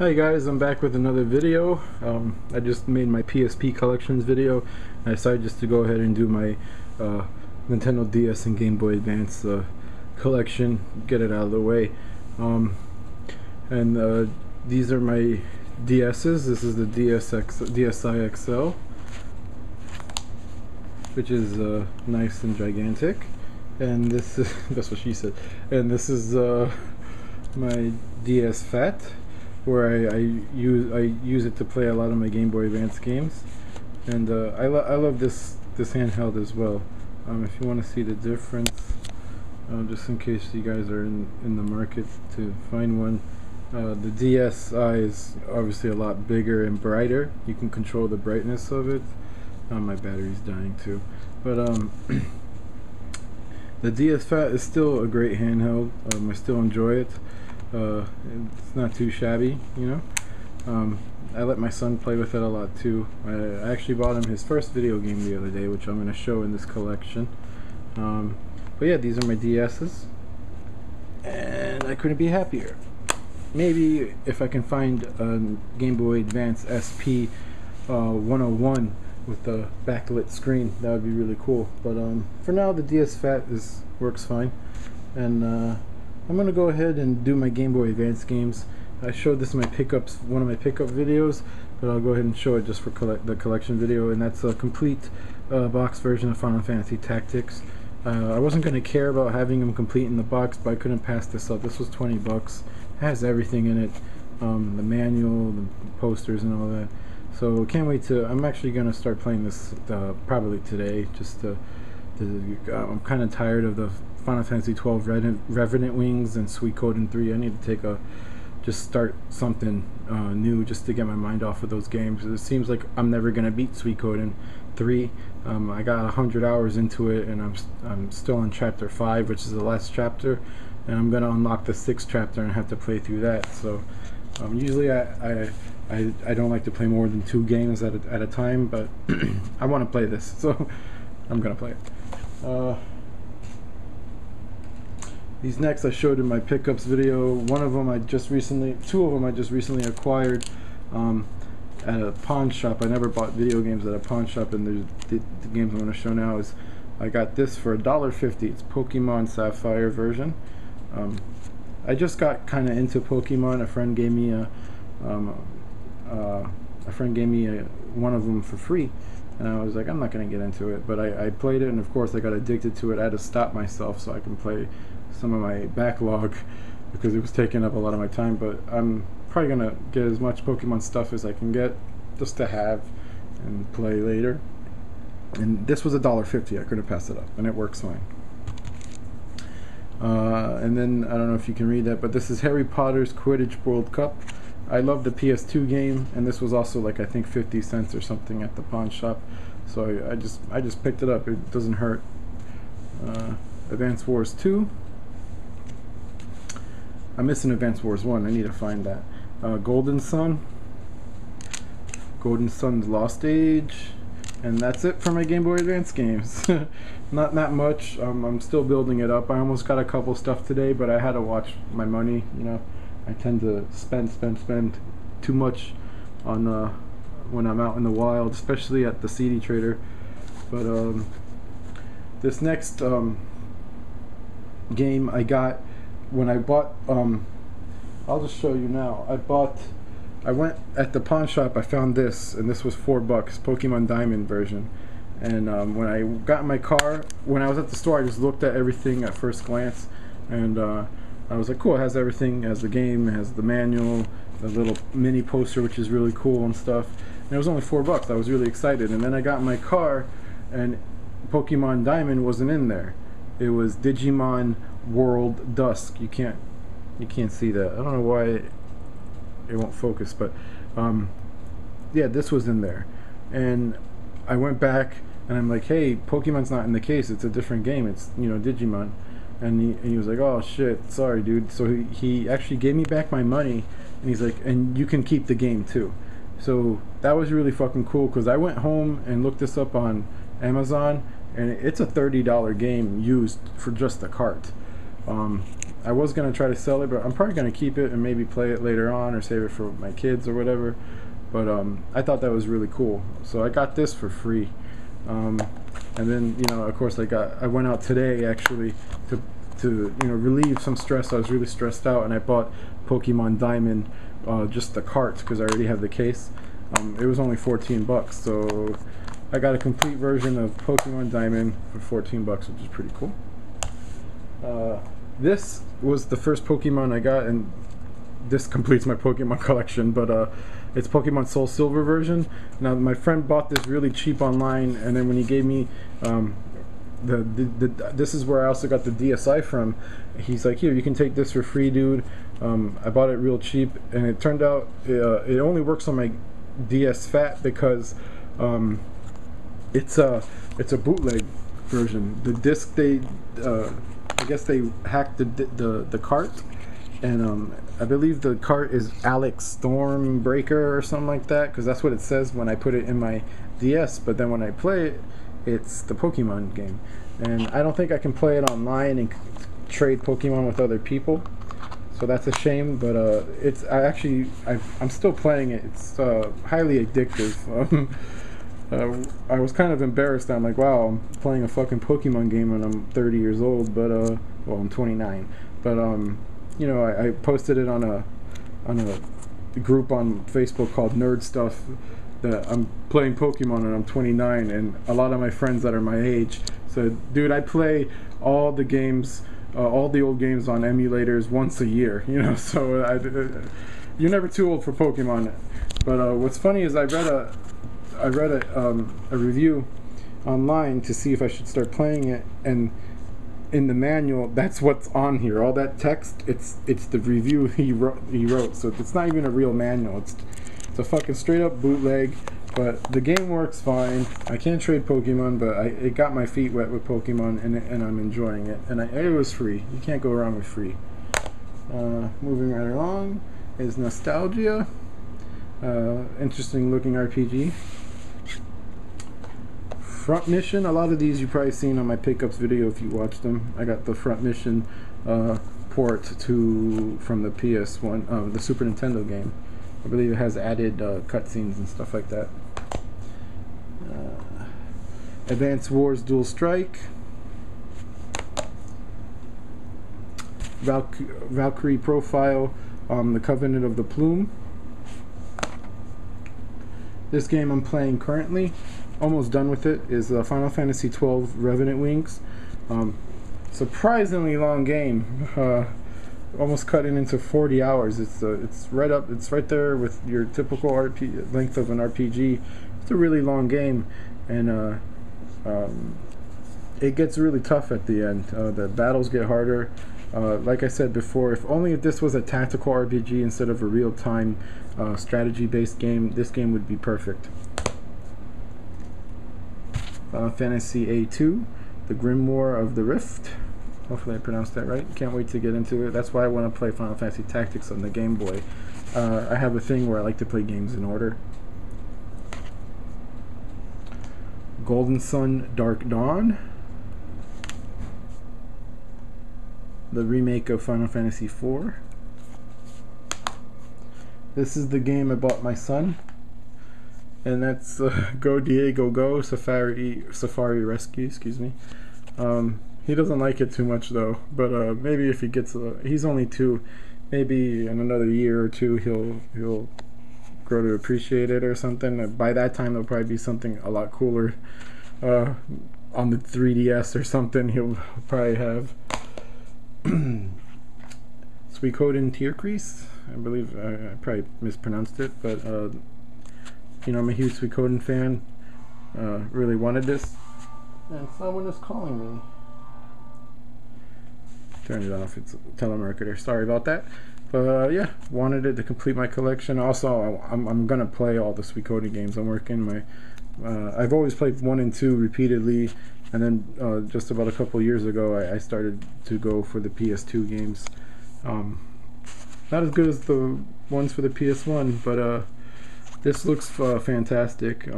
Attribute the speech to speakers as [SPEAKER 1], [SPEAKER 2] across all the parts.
[SPEAKER 1] Hi guys, I'm back with another video. I just made my PSP collections video. I decided just to go ahead and do my Nintendo DS and Game Boy Advance collection, get it out of the way. These are my DS's. This is the DSi XL, which is nice and gigantic. And this is, that's what she said. And this is my DS Fat, where I use it to play a lot of my Game Boy Advance games, and I love this handheld as well. If you want to see the difference, just in case you guys are in the market to find one, the DSi is obviously a lot bigger and brighter. You can control the brightness of it. My battery's dying too, but the DS Fat is still a great handheld. I still enjoy it. It's not too shabby, you know. I let my son play with it a lot too. I actually bought him his first video game the other day, which I'm going to show in this collection. But yeah, these are my DS's, and I couldn't be happier. Maybe if I can find a Game Boy Advance SP 101 with the backlit screen, that would be really cool. But for now, the DS Fat works fine, and I'm gonna go ahead and do my Game Boy Advance games. I showed this in one of my pickup videos, but I'll go ahead and show it just for the collection video, and that's a complete box version of Final Fantasy Tactics. I wasn't gonna care about having them complete in the box, but I couldn't pass this up. This was 20 bucks. It has everything in it, the manual, the posters, and all that. So can't wait to. I'm actually gonna start playing this probably today. I'm kind of tired of the Final Fantasy 12 Revenant Wings and Suikoden 3. I need to just start something new, just to get my mind off of those games. It seems like I'm never gonna beat Suikoden 3. I got 100 hours into it, and I'm still on chapter 5, which is the last chapter, and I'm gonna unlock the 6th chapter and have to play through that. So usually I don't like to play more than 2 games at a time, but I want to play this, so I'm gonna play it. These next I showed in my pickups video. Two of them I just recently acquired at a pawn shop. I never bought video games at a pawn shop, and the games I'm going to show now is, I got this for $1.50. It's Pokemon Sapphire version. I just got kind of into Pokemon. A friend gave me one of them for free, and I was like, I'm not going to get into it, but I played it, and of course I got addicted to it. I had to stop myself so I can play some of my backlog, because it was taking up a lot of my time. But I'm probably gonna get as much Pokemon stuff as I can get, just to have and play later. And this was $1.50. I couldn't pass it up, and it works fine. And then I don't know if you can read that, but this is Harry Potter's Quidditch World Cup. I love the PS2 game, and this was also like, I think 50 cents or something at the pawn shop, so I just picked it up. It doesn't hurt. Advance Wars 2. I'm missing Advance Wars 1. I need to find that. Golden Sun. Golden Sun's Lost Age. And that's it for my Game Boy Advance games. Not that much. I'm still building it up. I almost got a couple stuff today, but I had to watch my money. You know, I tend to spend too much on when I'm out in the wild, especially at the CD Trader. But this next game I got when I bought, I'll just show you now. I went at the pawn shop, I found this, and this was $4, Pokemon Diamond version. And when I got in my car, when I was at the store, I just looked at everything at first glance, and I was like, cool, it has everything. It has the game, it has the manual, the little mini poster, which is really cool and stuff. And it was only $4. I was really excited. And then I got in my car, and Pokemon Diamond wasn't in there. It was Digimon World Dusk. You can't see that. I don't know why it won't focus, but yeah, this was in there. And I went back, and I'm like, hey, Pokemon's not in the case. It's a different game. It's, you know, Digimon. And he was like, oh shit, sorry dude. So he actually gave me back my money, and he's like, and you can keep the game too. So that was really fucking cool, because I went home and looked this up on Amazon, and it's a $30 game used for just the cart. I was gonna try to sell it, but I'm probably gonna keep it and maybe play it later on or save it for my kids or whatever. But I thought that was really cool, so I got this for free. And then, you know, of course, I went out today actually to you know, relieve some stress. I was really stressed out, and I bought Pokemon Diamond, just the cart, because I already have the case. It was only 14 bucks, so I got a complete version of Pokemon Diamond for 14 bucks, which is pretty cool. This was the first Pokemon I got, and this completes my Pokemon collection, but it's Pokemon Soul Silver version. Now, my friend bought this really cheap online, and then when he gave me this is where I also got the DSi from. He's like, here, you can take this for free, dude. I bought it real cheap, and it turned out it only works on my DS Fat because it's a bootleg version. The disc, I guess they hacked the cart, and I believe the cart is Alex Stormbreaker or something like that, because that's what it says when I put it in my DS. But then when I play it, it's the Pokemon game, and I don't think I can play it online and trade Pokemon with other people, so that's a shame. But I'm still playing it. It's highly addictive. I was kind of embarrassed. I'm like, wow, I'm playing a fucking Pokemon game when I'm 30 years old, but well, I'm 29, but you know, I posted it on a group on Facebook called Nerd Stuff, that I'm playing Pokemon and I'm 29, and a lot of my friends that are my age said, dude, I play all the games, all the old games on emulators once a year, you know, so you're never too old for Pokemon. But what's funny is I read a review online to see if I should start playing it, and in the manual, that's what's on here. All that text, it's the review he wrote. So it's not even a real manual. It's a fucking straight up bootleg. But the game works fine. I can't trade Pokemon, but it got my feet wet with Pokemon, and I'm enjoying it. And it was free. You can't go wrong with free. Moving right along is Nostalgia. Interesting looking RPG. Front Mission, a lot of these you've probably seen on my pickups video if you watched them. I got the Front Mission port from the PS1, the Super Nintendo game. I believe it has added cutscenes and stuff like that. Advance Wars Dual Strike. Valkyrie Profile, the Covenant of the Plume. This game I'm playing currently, almost done with it, is Final Fantasy XII Revenant Wings. Surprisingly long game, almost cutting into 40 hours. It's right there with your typical length of an RPG. It's a really long game, and it gets really tough at the end. The battles get harder. Like I said before, if this was a tactical RPG instead of a real-time strategy-based game, this game would be perfect. Final Fantasy A2, the Grimoire of the Rift. Hopefully I pronounced that right. Can't wait to get into it. That's why I want to play Final Fantasy Tactics on the Game Boy. I have a thing where I like to play games in order. Golden Sun Dark Dawn, the remake of Final Fantasy IV. This is the game I bought my son, and that's Go Diego Go Safari Rescue. Excuse me. He doesn't like it too much though, but maybe if he gets he's only 2, maybe in another year or 2 he'll grow to appreciate it or something. By that time there'll probably be something a lot cooler on the 3DS or something he'll probably have. Suikoden Tearcrease, I believe I probably mispronounced it, but you know, I'm a huge Suikoden fan. Really wanted this, and someone is calling me. Turn it off, it's a telemarketer, sorry about that. But yeah, wanted it to complete my collection. Also, I'm gonna play all the Suikoden games. I'm working I've always played 1 and 2 repeatedly, and then just about a couple years ago I started to go for the PS2 games. Not as good as the ones for the PS1, but this looks fantastic.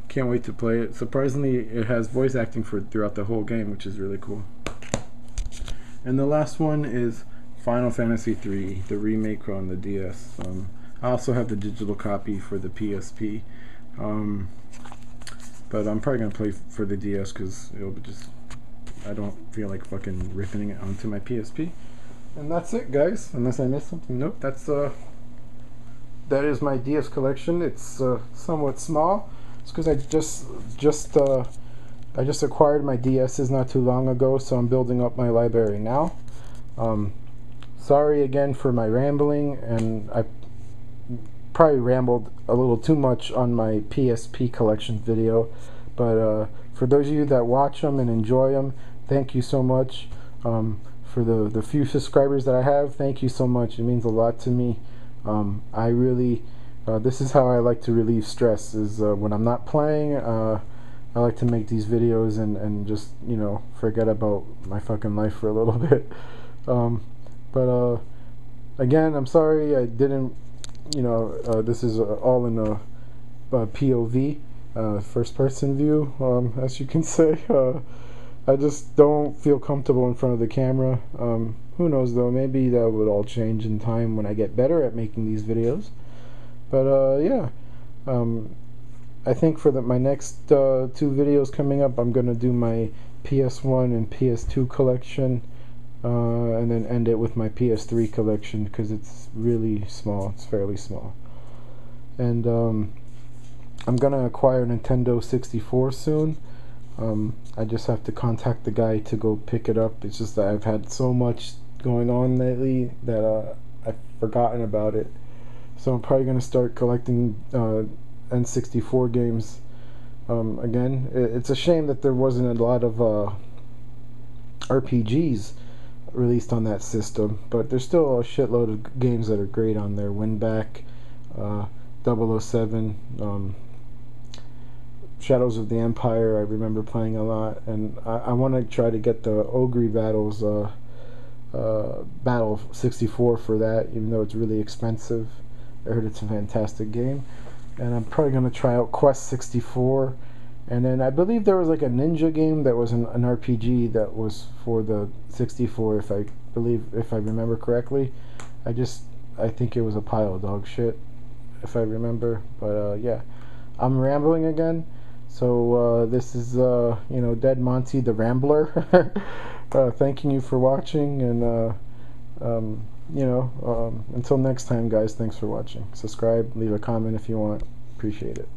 [SPEAKER 1] Can't wait to play it. Surprisingly, it has voice acting throughout the whole game, which is really cool. And the last one is Final Fantasy III, the remake on the DS. I also have the digital copy for the PSP, but I'm probably gonna play for the DS because it'll just, I don't feel like fucking ripping it onto my PSP. And that's it, guys. Unless I missed something. Nope. That is my DS collection. It's somewhat small. It's because I just acquired my DSs not too long ago, so I'm building up my library now. Sorry again for my rambling, and I probably rambled a little too much on my PSP collection video, but for those of you that watch them and enjoy them, thank you so much. For the few subscribers that I have, thank you so much. It means a lot to me. I really, this is how I like to relieve stress, is when I'm not playing, I like to make these videos and just, you know, forget about my fucking life for a little bit. But again, I'm sorry I didn't, you know, this is all in a POV, first person view, as you can say. I just don't feel comfortable in front of the camera. Who knows though, maybe that would all change in time when I get better at making these videos. But yeah, I think for my next 2 videos coming up, I'm gonna do my PS1 and PS2 collection, and then end it with my PS3 collection because it's really small. It's fairly small. And I'm gonna acquire a Nintendo 64 soon. I just have to contact the guy to go pick it up. It's just that I've had so much going on lately that I've forgotten about it. So I'm probably gonna start collecting N64 games again. It's a shame that there wasn't a lot of RPGs released on that system, but there's still a shitload of games that are great on there. Winback, 007, Shadows of the Empire I remember playing a lot, and I want to try to get the Ogre Battles Battle 64 for that, even though it's really expensive. I heard it's a fantastic game. And I'm probably going to try out Quest 64. And then I believe there was like a ninja game that was an RPG that was for the 64, if I remember correctly. I think it was a pile of dog shit, if I remember. But yeah, I'm rambling again. So this is you know, Dead Monty the Rambler. Thanking you for watching, and you know, until next time, guys, thanks for watching. Subscribe, leave a comment if you want. Appreciate it.